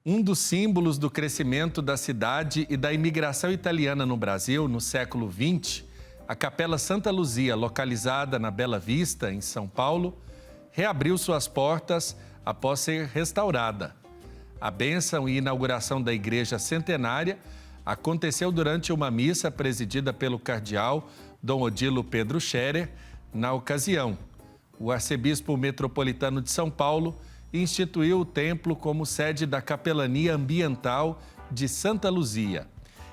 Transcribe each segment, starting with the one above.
Um dos símbolos do crescimento da cidade e da imigração italiana no Brasil no século XX, a Capela Santa Luzia, localizada na Bela Vista, em São Paulo, reabriu suas portas após ser restaurada. A bênção e inauguração da igreja centenária aconteceu durante uma missa presidida pelo cardeal Dom Odilo Pedro Scherer. Na ocasião, o arcebispo metropolitano de São Paulo instituiu o templo como sede da Capelania Ambiental de Santa Luzia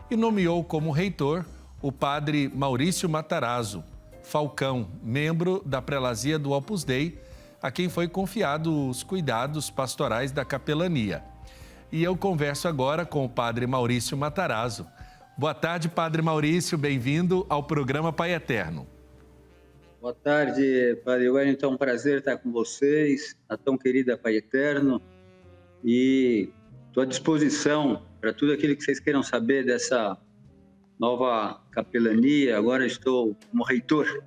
e nomeou como reitor o padre Maurício Matarazzo Falcão, membro da prelazia do Opus Dei, a quem foi confiado os cuidados pastorais da capelania. E eu converso agora com o padre Maurício Matarazzo. Boa tarde, padre Maurício, bem-vindo ao programa Pai Eterno. Boa tarde, Padre Wellington, é um prazer estar com vocês, a tão querida Pai Eterno, e estou à disposição para tudo aquilo que vocês queiram saber dessa nova capelania. Agora estou como reitor.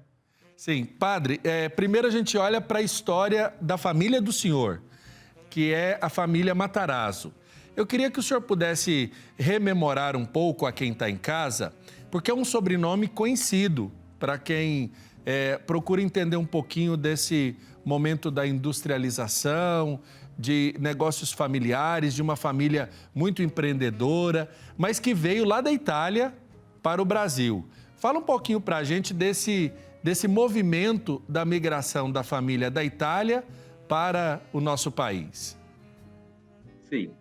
Sim, padre, primeiro a gente olha para a história da família do senhor, que é a família Matarazzo. Eu queria que o senhor pudesse rememorar um pouco a quem está em casa, porque é um sobrenome conhecido para quem procura entender um pouquinho desse momento da industrialização, de negócios familiares, de uma família muito empreendedora, mas que veio lá da Itália para o Brasil. Fala um pouquinho para a gente desse movimento da migração da família da Itália para o nosso país. Sim,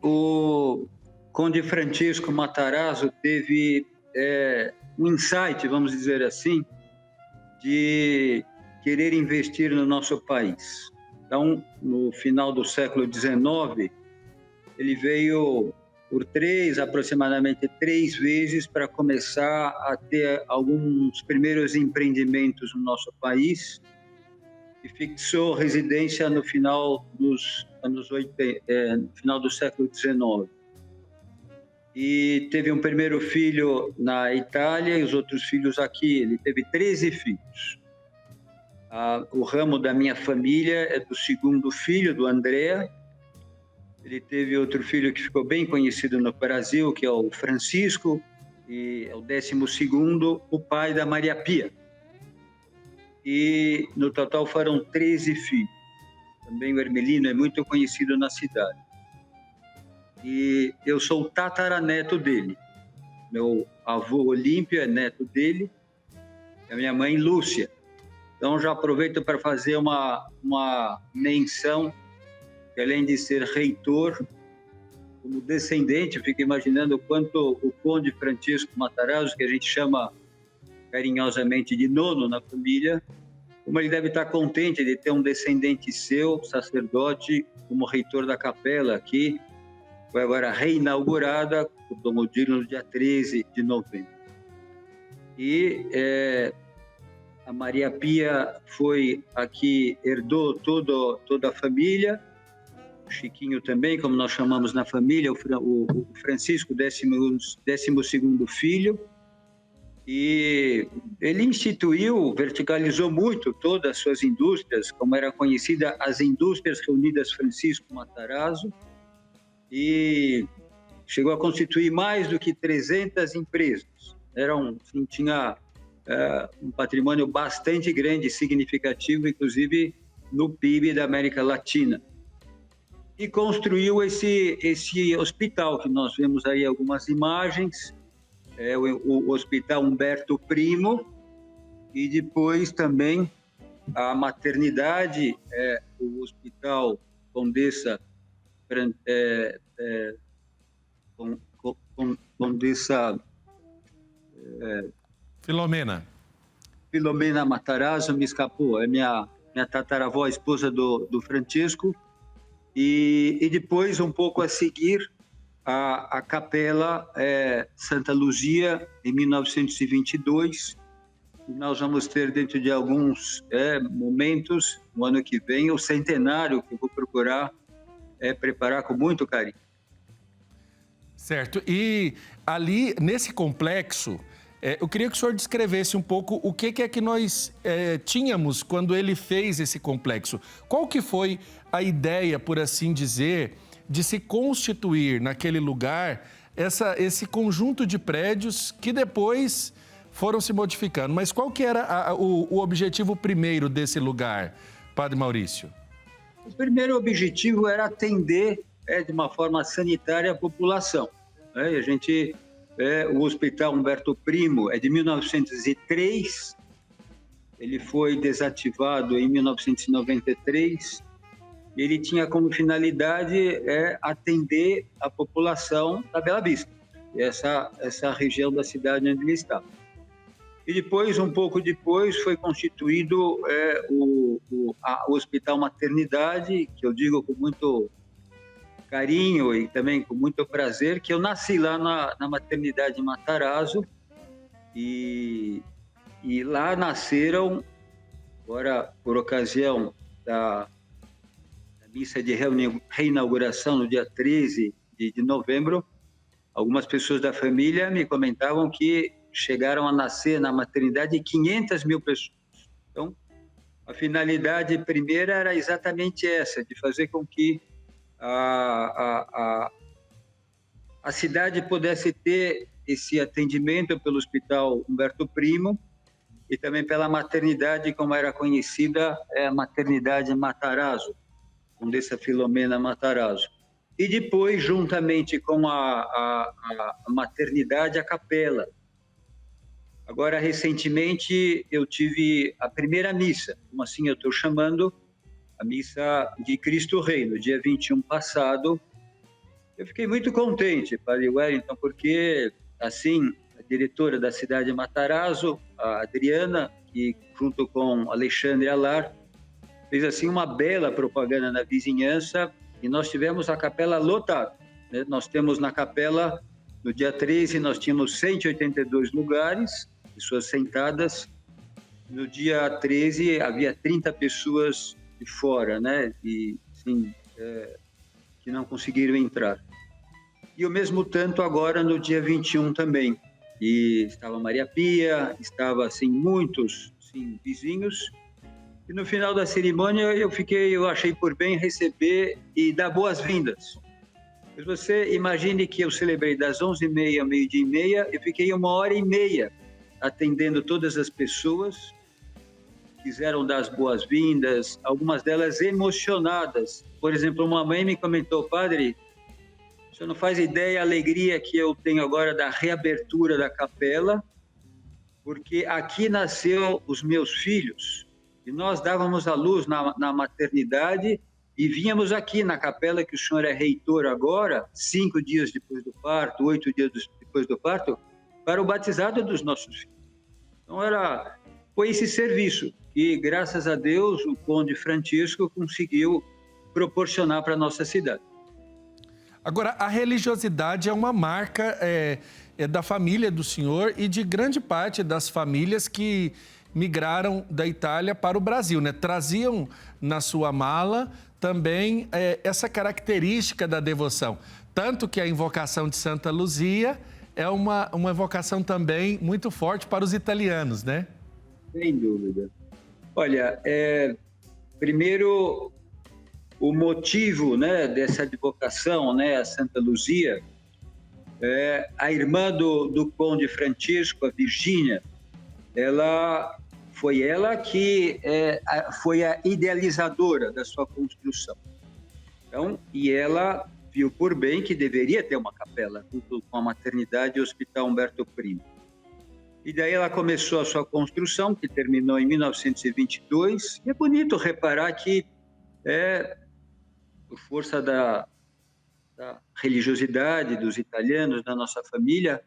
o Conde Francisco Matarazzo teve um insight, vamos dizer assim, de querer investir no nosso país. Então, no final do século XIX, ele veio por aproximadamente três vezes para começar a ter alguns primeiros empreendimentos no nosso país e fixou residência no final dos anos 80, no final do século XIX. E teve um primeiro filho na Itália e os outros filhos aqui. Ele teve 13 filhos. O ramo da minha família é do segundo filho, do Andrea. Ele teve outro filho que ficou bem conhecido no Brasil, que é o Francisco, e é o 12º, o pai da Maria Pia. E no total foram 13 filhos. Também o Hermelino é muito conhecido na cidade. E eu sou o tataraneto dele. Meu avô Olímpio é neto dele, e a minha mãe Lúcia. Então já aproveito para fazer uma menção, que além de ser reitor, como descendente, eu fico imaginando o quanto o Conde Francisco Matarazzo, que a gente chama carinhosamente de nono na família, como ele deve estar contente de ter um descendente seu, sacerdote, como reitor da capela aqui. Foi agora reinaugurada por Dom Odilo no dia 13 de novembro. E a Maria Pia foi aqui, herdou toda a família, o Chiquinho também, como nós chamamos na família, o Francisco, 12º filho, e ele verticalizou muito todas as suas indústrias, como era conhecida as Indústrias Reunidas Francisco Matarazzo, e chegou a constituir mais do que 300 empresas. Tinha um patrimônio bastante grande e significativo, inclusive no PIB da América Latina. E construiu esse hospital, que nós vemos aí algumas imagens, o Hospital Humberto Primo, e depois também a maternidade, o Hospital Condessa Filomena Matarazzo, me escapou, é minha tataravó, esposa do Francisco, e depois, um pouco a seguir, a Capela Santa Luzia, em 1922. Nós vamos ter, dentro de alguns momentos, no ano que vem, o centenário, que eu vou procurar preparar com muito carinho. Certo. E ali, nesse complexo, eu queria que o senhor descrevesse um pouco o que é que nós tínhamos quando ele fez esse complexo. Qual que foi a ideia, por assim dizer, de se constituir naquele lugar esse conjunto de prédios que depois foram se modificando. Mas qual que era o objetivo primeiro desse lugar, Padre Maurício? O primeiro objetivo era atender de uma forma sanitária a população. Né? O Hospital Humberto Primo é de 1903, ele foi desativado em 1993, e ele tinha como finalidade atender a população da Bela Vista, essa região da cidade onde ele estava. E depois, um pouco depois, foi constituído o Hospital Maternidade, que eu digo com muito carinho e também com muito prazer, que eu nasci lá na maternidade Matarazzo, e lá nasceram, agora por ocasião da missa de reinauguração no dia 13 de novembro, algumas pessoas da família me comentavam que chegaram a nascer na maternidade 500 mil pessoas. Então, a finalidade primeira era exatamente essa, de fazer com que a cidade pudesse ter esse atendimento pelo Hospital Humberto Primo e também pela maternidade, como era conhecida, a maternidade Matarazzo, Condessa Filomena Matarazzo. E depois, juntamente com a maternidade, a capela. Agora, recentemente, eu tive a primeira missa, como assim eu estou chamando, a missa de Cristo Rei, no dia 21 passado. Eu fiquei muito contente, Padre Wellington, porque, assim, a diretora da cidade de Matarazzo, a Adriana, que junto com Alexandre Alar, fez assim uma bela propaganda na vizinhança, e nós tivemos a capela lotada. Né? Nós temos na capela, no dia 13, nós tínhamos 182 lugares, pessoas sentadas. No dia 13, havia 30 pessoas de fora, né? E, sim, que não conseguiram entrar. E o mesmo tanto agora no dia 21 também. E estava Maria Pia, estava, assim, muitos vizinhos. E no final da cerimônia eu achei por bem receber e dar boas-vindas. Mas você imagine que eu celebrei das 11h30 ao meio-dia e meia, eu fiquei 1h30 atendendo todas as pessoas, quiseram dar as boas-vindas, algumas delas emocionadas. Por exemplo, uma mãe me comentou: padre, você não faz ideia a alegria que eu tenho agora da reabertura da capela, porque aqui nasceu os meus filhos, e nós dávamos à luz na maternidade e vínhamos aqui na capela, que o senhor é reitor agora, 5 dias depois do parto, 8 dias depois do parto, para o batizado dos nossos filhos. Então, foi esse serviço que, graças a Deus, o Conde Francisco conseguiu proporcionar para a nossa cidade. Agora, a religiosidade é uma marca da família do senhor e de grande parte das famílias que migraram da Itália para o Brasil, né? Traziam na sua mala também essa característica da devoção. Tanto que a invocação de Santa Luzia é uma invocação também muito forte para os italianos, né? Sem dúvida. Olha, primeiro, o motivo, né, dessa advocação, né, a Santa Luzia, a irmã do Conde Francisco, a Virgínia, foi ela que foi a idealizadora da sua construção. Então, e ela viu por bem que deveria ter uma capela junto com a maternidade e o Hospital Humberto Primo. E daí ela começou a sua construção, que terminou em 1922. E é bonito reparar que, por força da religiosidade dos italianos, da nossa família,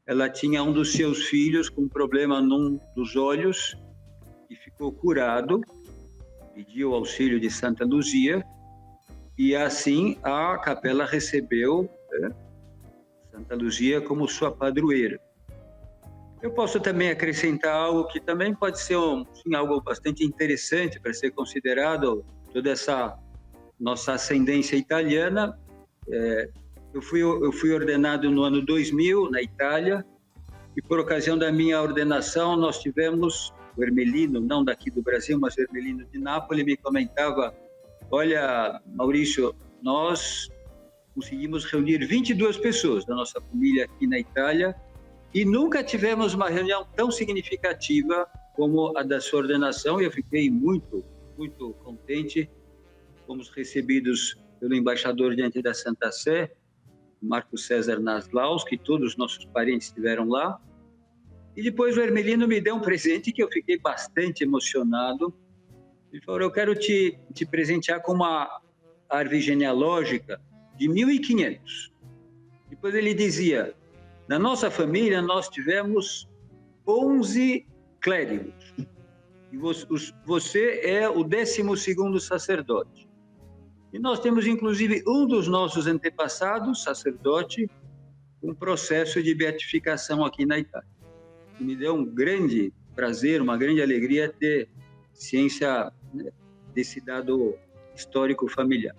ela tinha um dos seus filhos com um problema num dos olhos e ficou curado, pediu o auxílio de Santa Luzia, e assim a capela recebeu Santa Luzia como sua padroeira. Eu posso também acrescentar algo que também pode ser algo bastante interessante para ser considerado, toda essa nossa ascendência italiana. Eu fui ordenado no ano 2000, na Itália, e por ocasião da minha ordenação nós tivemos o Hermelino, não daqui do Brasil, mas o Hermelino de Nápoles, me comentava: olha, Maurício, nós conseguimos reunir 22 pessoas da nossa família aqui na Itália e nunca tivemos uma reunião tão significativa como a da sua ordenação. E eu fiquei muito, muito contente. Fomos recebidos pelo embaixador diante da Santa Sé, Marco César Naslaus, que todos os nossos parentes estiveram lá. E depois o Hermelino me deu um presente que eu fiquei bastante emocionado. Ele falou: eu quero te presentear com uma árvore genealógica de 1500. Depois ele dizia: na nossa família nós tivemos 11 clérigos. E você é o 12º sacerdote. E nós temos, inclusive, um dos nossos antepassados, sacerdote, um processo de beatificação aqui na Itália. E me deu um grande prazer, uma grande alegria ter ciência, né, desse dado histórico familiar.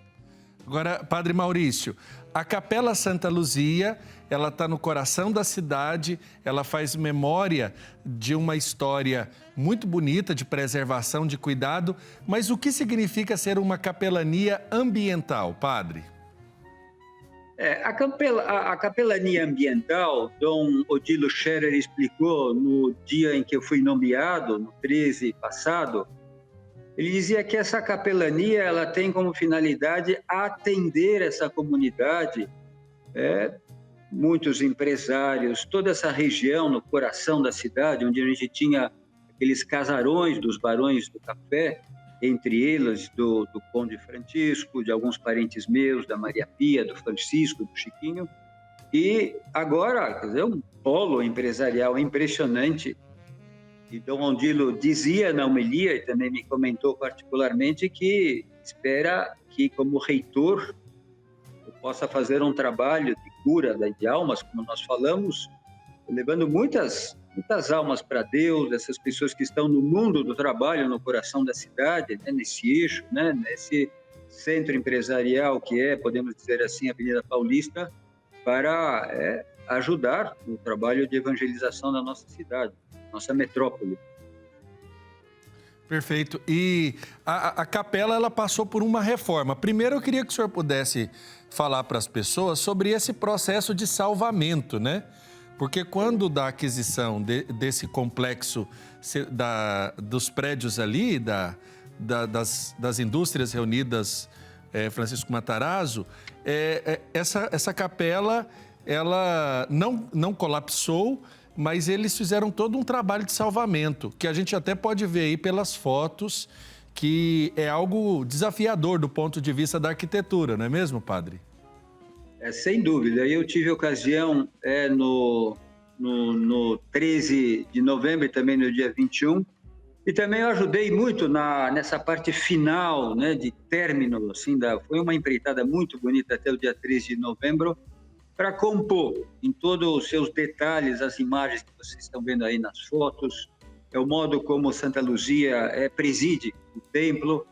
Agora, Padre Maurício, a Capela Santa Luzia, ela está no coração da cidade, ela faz memória de uma história muito bonita de preservação, de cuidado, mas o que significa ser uma capelania ambiental, Padre? A capelania ambiental, Dom Odilo Scherer explicou no dia em que eu fui nomeado, no 13 passado. Ele dizia que essa capelania ela tem como finalidade atender essa comunidade, muitos empresários, toda essa região no coração da cidade, onde a gente tinha aqueles casarões dos barões do café, entre eles do Conde Francisco, de alguns parentes meus, da Maria Pia, do Francisco, do Chiquinho. E agora, quer dizer, um polo empresarial impressionante. E Dom Odilo dizia na homilia, e também me comentou particularmente, que espera que, como reitor, eu possa fazer um trabalho de cura de almas, como nós falamos, levando muitas almas para Deus, essas pessoas que estão no mundo do trabalho, no coração da cidade, né, nesse eixo, né, nesse centro empresarial que é, podemos dizer assim, a Avenida Paulista, para ajudar no trabalho de evangelização da nossa cidade, nossa metrópole. Perfeito. E a capela, ela passou por uma reforma. Primeiro, eu queria que o senhor pudesse falar para as pessoas sobre esse processo de salvamento, né? Porque quando da aquisição desse complexo dos prédios ali, das indústrias reunidas Francisco Matarazzo, essa capela, ela não colapsou, mas eles fizeram todo um trabalho de salvamento, que a gente até pode ver aí pelas fotos, que é algo desafiador do ponto de vista da arquitetura, não é mesmo, padre? Sem dúvida. Eu tive ocasião no 13 de novembro e também no dia 21, e também eu ajudei muito nessa parte final, né, de término, assim, foi uma empreitada muito bonita até o dia 13 de novembro, para compor em todos os seus detalhes as imagens que vocês estão vendo aí nas fotos, o modo como Santa Luzia preside o templo,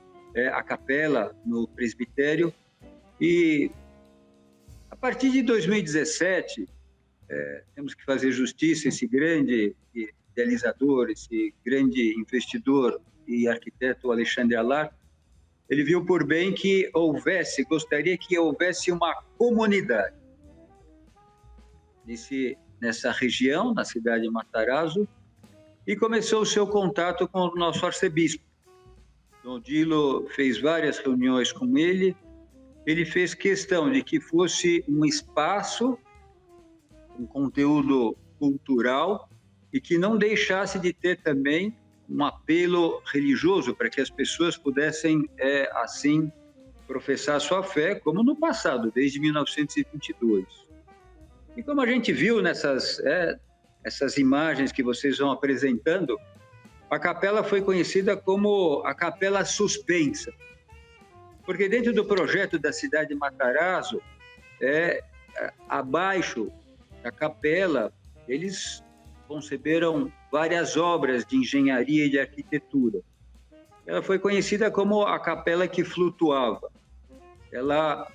a capela no presbitério. E a partir de 2017, temos que fazer justiça a esse grande idealizador, esse grande investidor e arquiteto Alexandre Allar. Ele viu por bem que gostaria que houvesse uma comunidade nessa região, na cidade de Matarazzo, e começou o seu contato com o nosso arcebispo. Dom Odilo fez várias reuniões com ele. Ele fez questão de que fosse um espaço, um conteúdo cultural, e que não deixasse de ter também um apelo religioso para que as pessoas pudessem, assim, professar sua fé, como no passado, desde 1922. E como a gente viu essas imagens que vocês vão apresentando, a capela foi conhecida como a Capela Suspensa, porque dentro do projeto da cidade de Matarazzo, abaixo da capela, eles conceberam várias obras de engenharia e de arquitetura. Ela foi conhecida como a capela que flutuava. Ela,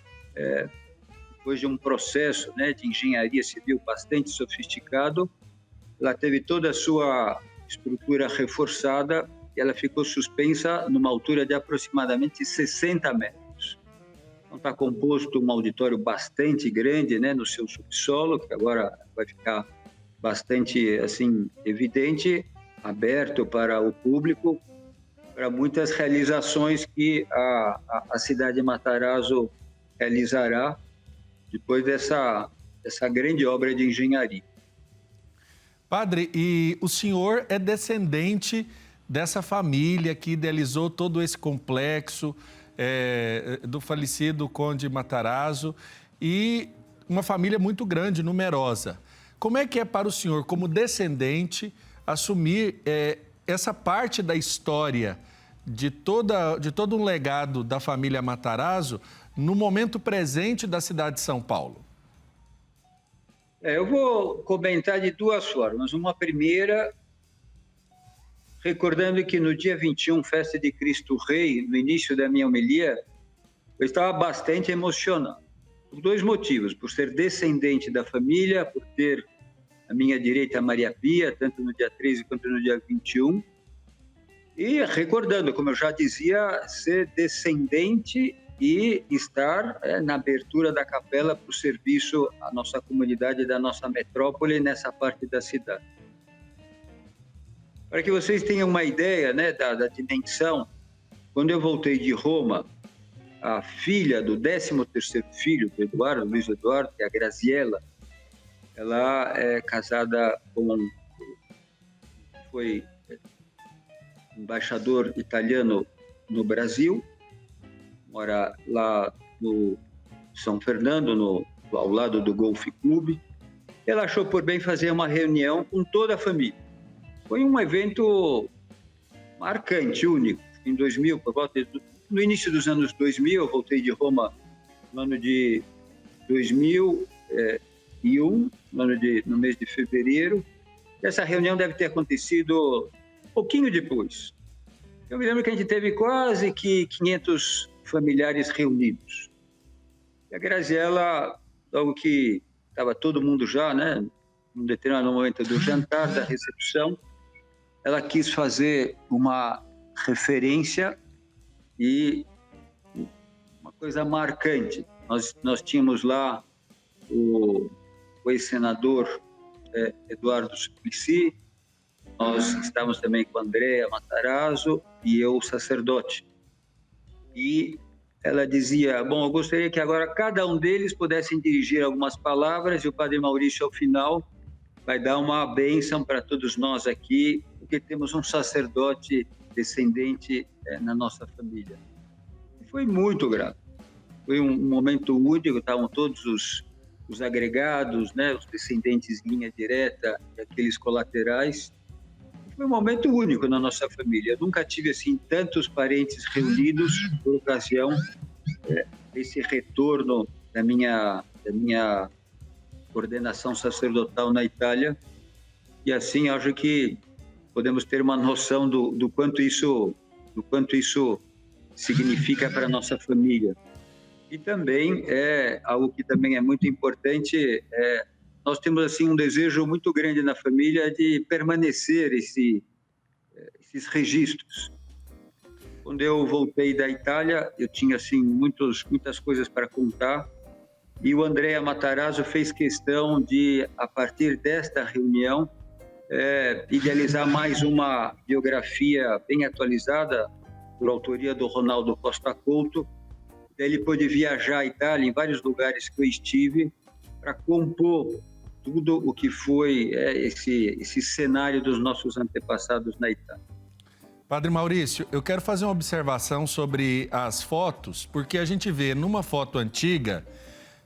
depois de um processo, né, de engenharia civil bastante sofisticado, ela teve toda a sua estrutura reforçada e ela ficou suspensa numa altura de aproximadamente 60 metros. Então, está composto um auditório bastante grande, né, no seu subsolo, que agora vai ficar bastante assim evidente, aberto para o público, para muitas realizações que a cidade de Matarazzo realizará depois dessa grande obra de engenharia. Padre, e o senhor é descendente dessa família que idealizou todo esse complexo do falecido Conde Matarazzo, e uma família muito grande, numerosa. Como é que é para o senhor, como descendente, assumir essa parte da história de todo um legado da família Matarazzo no momento presente da cidade de São Paulo? Eu vou comentar de duas formas. Uma primeira, recordando que no dia 21, festa de Cristo Rei, no início da minha homilia, eu estava bastante emocionado. Por dois motivos: por ser descendente da família, por ter à minha direita Maria Pia, tanto no dia 13 quanto no dia 21, e recordando, como eu já dizia, ser descendente e estar na abertura da capela para o serviço à nossa comunidade da nossa metrópole nessa parte da cidade. Para que vocês tenham uma ideia, né, da dimensão, quando eu voltei de Roma, a filha do 13º filho do Eduardo, Luiz Eduardo, que é a Graziella, ela é casada com... foi embaixador italiano no Brasil, mora lá no São Fernando, ao lado do Golf Clube. Ela achou por bem fazer uma reunião com toda a família. Foi um evento marcante, único. Em 2000, no início dos anos 2000, eu voltei de Roma no ano de 2001, no mês de fevereiro. Essa reunião deve ter acontecido um pouquinho depois. Eu me lembro que a gente teve quase que 500 familiares reunidos. E a Graziella, logo que estava todo mundo já, né, num determinado momento do jantar, da recepção, ela quis fazer uma referência e uma coisa marcante. Nós tínhamos lá o ex-senador Eduardo Suplicy, nós estávamos também com a Andrea Matarazzo e eu, o sacerdote. E ela dizia, bom, eu gostaria que agora cada um deles pudessem dirigir algumas palavras e o Padre Maurício, ao final, vai dar uma bênção para todos nós aqui, porque temos um sacerdote descendente na nossa família. Foi muito grato. Foi um momento único, estavam todos os agregados, né, os descendentes em linha direta e aqueles colaterais. Foi um momento único na nossa família. Eu nunca tive assim tantos parentes reunidos por ocasião desse retorno da minha ordenação sacerdotal na Itália. E assim acho que podemos ter uma noção do quanto isso significa para a nossa família. E também algo que também é muito importante, nós temos assim um desejo muito grande na família de permanecer esses registros. Quando eu voltei da Itália, eu tinha assim muitas coisas para contar, e o Andrea Matarazzo fez questão de, a partir desta reunião, idealizar mais uma biografia bem atualizada por autoria do Ronaldo Costa Couto. Ele pôde viajar à Itália, em vários lugares que eu estive, para compor tudo o que foi esse cenário dos nossos antepassados na Itália. Padre Maurício, eu quero fazer uma observação sobre as fotos, porque a gente vê numa foto antiga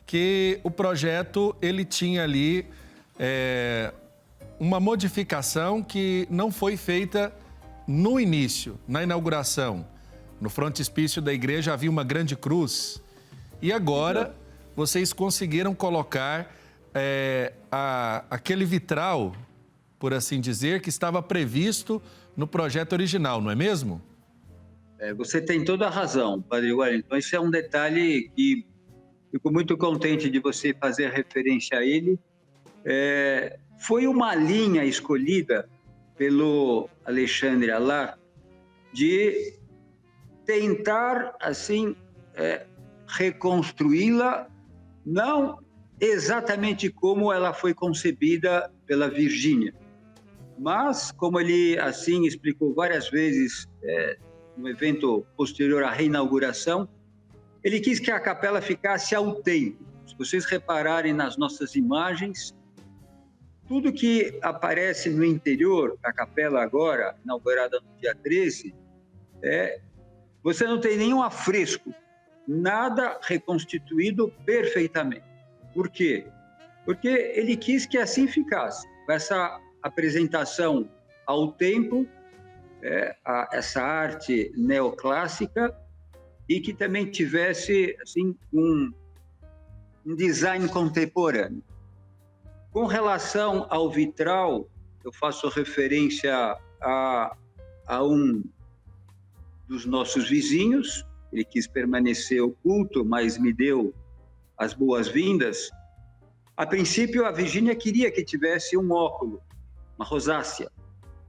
que o projeto ele tinha ali uma modificação que não foi feita no início, na inauguração. No frontispício da igreja havia uma grande cruz. E agora vocês conseguiram colocar aquele vitral, por assim dizer, que estava previsto no projeto original, não é mesmo? Você tem toda a razão, Padre Wellington. Esse é um detalhe que fico muito contente de você fazer referência a ele. Foi uma linha escolhida pelo Alexandre Allar de tentar, assim, reconstruí-la, não exatamente como ela foi concebida pela Virgínia, mas como ele assim explicou várias vezes no evento posterior à reinauguração, ele quis que a capela ficasse ao tempo. Se vocês repararem nas nossas imagens, tudo que aparece no interior da capela agora, inaugurada no dia 13, você não tem nenhum afresco, nada reconstituído perfeitamente. Por quê? Porque ele quis que assim ficasse, com essa apresentação ao tempo, essa arte neoclássica, e que também tivesse assim, um design contemporâneo. Com relação ao vitral, eu faço referência a um dos nossos vizinhos. Ele quis permanecer oculto, mas me deu as boas-vindas. A princípio, a Virgínia queria que tivesse um óculo, uma rosácea,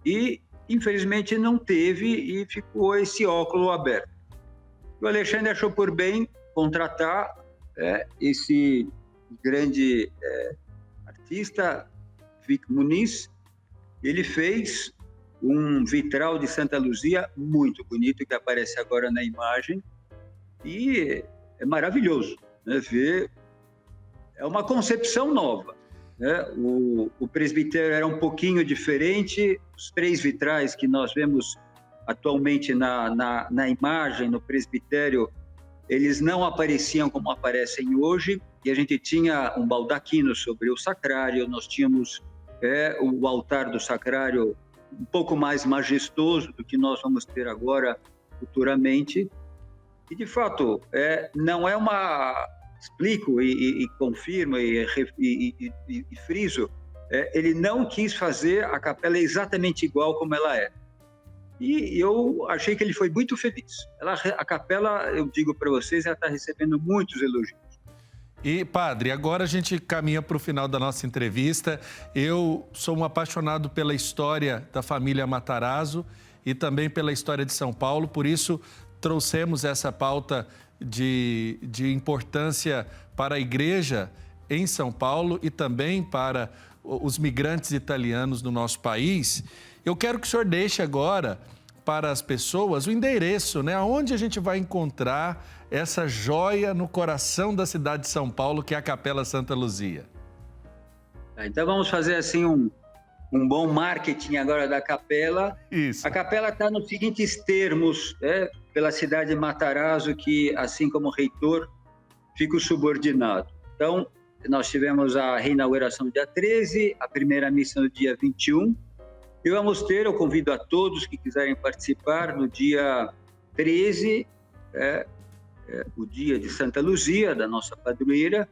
e infelizmente não teve e ficou esse óculo aberto. O Alexandre achou por bem contratar esse grande artista, Vic Muniz. Ele fez um vitral de Santa Luzia muito bonito, que aparece agora na imagem, e é maravilhoso, né, ver. É uma concepção nova, né? O presbitério era um pouquinho diferente. Os 3 vitrais que nós vemos atualmente na imagem, no presbitério, eles não apareciam como aparecem hoje, e a gente tinha um baldaquino sobre o sacrário, nós tínhamos o altar do sacrário um pouco mais majestoso do que nós vamos ter agora, futuramente. E, de fato, não é uma... Explico e confirmo e friso, ele não quis fazer a capela exatamente igual como ela é. E eu achei que ele foi muito feliz. A capela, eu digo para vocês, ela está recebendo muitos elogios. E, padre, agora a gente caminha para o final da nossa entrevista. Eu sou um apaixonado pela história da família Matarazzo e também pela história de São Paulo, por isso trouxemos essa pauta de importância para a igreja em São Paulo e também para os migrantes italianos no nosso país. Eu quero que o senhor deixe agora para as pessoas o endereço, né? Onde a gente vai encontrar essa joia no coração da cidade de São Paulo, que é a Capela Santa Luzia. Então vamos fazer assim um bom marketing agora da capela. Isso. A capela está nos seguintes termos, pela cidade de Matarazzo, que, assim como o reitor, fica subordinado. Então, nós tivemos a reinauguração no dia 13, a primeira missa no dia 21, e vamos ter, eu convido a todos que quiserem participar, no dia 13, o dia de Santa Luzia, da nossa padroeira,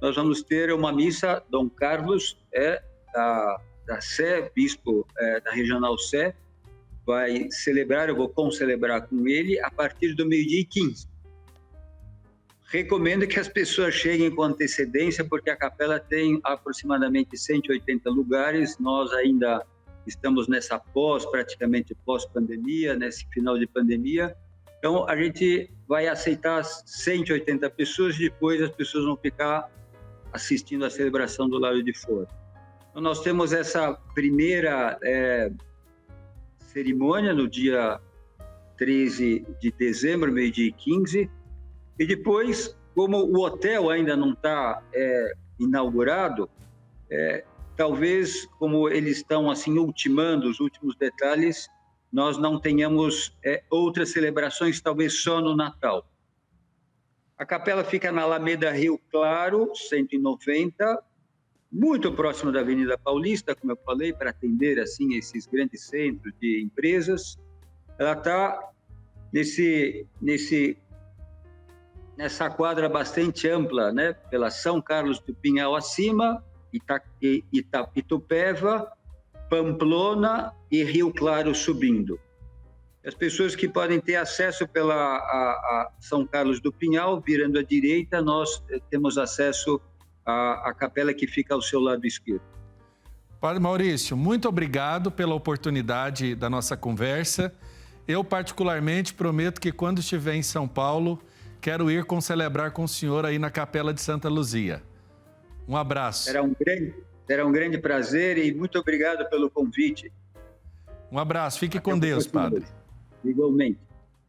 nós vamos ter uma missa, Dom Carlos, da Sé, bispo da Regional Sé, vai celebrar, eu vou concelebrar com ele, a partir do 12h15. Recomendo que as pessoas cheguem com antecedência, porque a capela tem aproximadamente 180 lugares, nós ainda estamos nessa praticamente pós-pandemia, nesse final de pandemia, então a gente vai aceitar 180 pessoas, depois as pessoas vão ficar assistindo a celebração do lado de fora. Então, nós temos essa primeira cerimônia no dia 13 de dezembro, 12h15, e depois, como o hotel ainda não está inaugurado, talvez, como eles estão assim ultimando os últimos detalhes, nós não tenhamos outras celebrações, talvez só no Natal. A capela fica na Alameda Rio Claro, 190, muito próximo da Avenida Paulista, como eu falei, para atender assim esses grandes centros de empresas. Ela está nessa quadra bastante ampla, né? Pela São Carlos do Pinhal acima, Itupeva, Pamplona e Rio Claro subindo. As pessoas que podem ter acesso pela a São Carlos do Pinhal, virando à direita, nós temos acesso à capela que fica ao seu lado esquerdo. Padre Maurício, muito obrigado pela oportunidade da nossa conversa. Eu, particularmente, prometo que quando estiver em São Paulo, quero ir celebrar com o senhor aí na Capela de Santa Luzia. Um abraço. Será um grande prazer e muito obrigado pelo convite. Um abraço. Fique com Deus, padre. Igualmente.